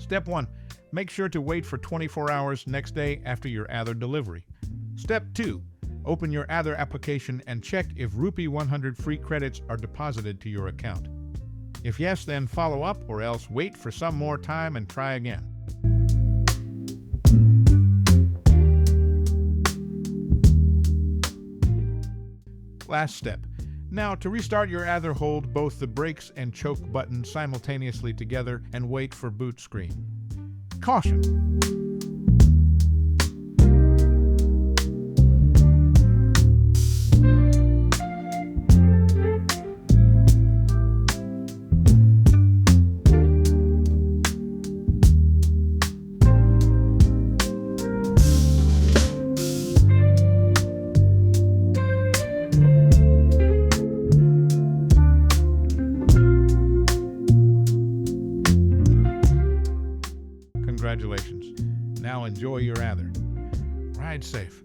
Step 1. Make sure to wait for 24 hours next day after your Ather delivery. Step 2. Open your Ather application and check if Rupee 100 free credits are deposited to your account. If yes, then follow up, or else wait for some more time and try again. Last step. Now, to restart your Ather, hold both the brakes and choke button simultaneously together and wait for boot screen. Caution! Congratulations. Now enjoy your Ather. Ride safe.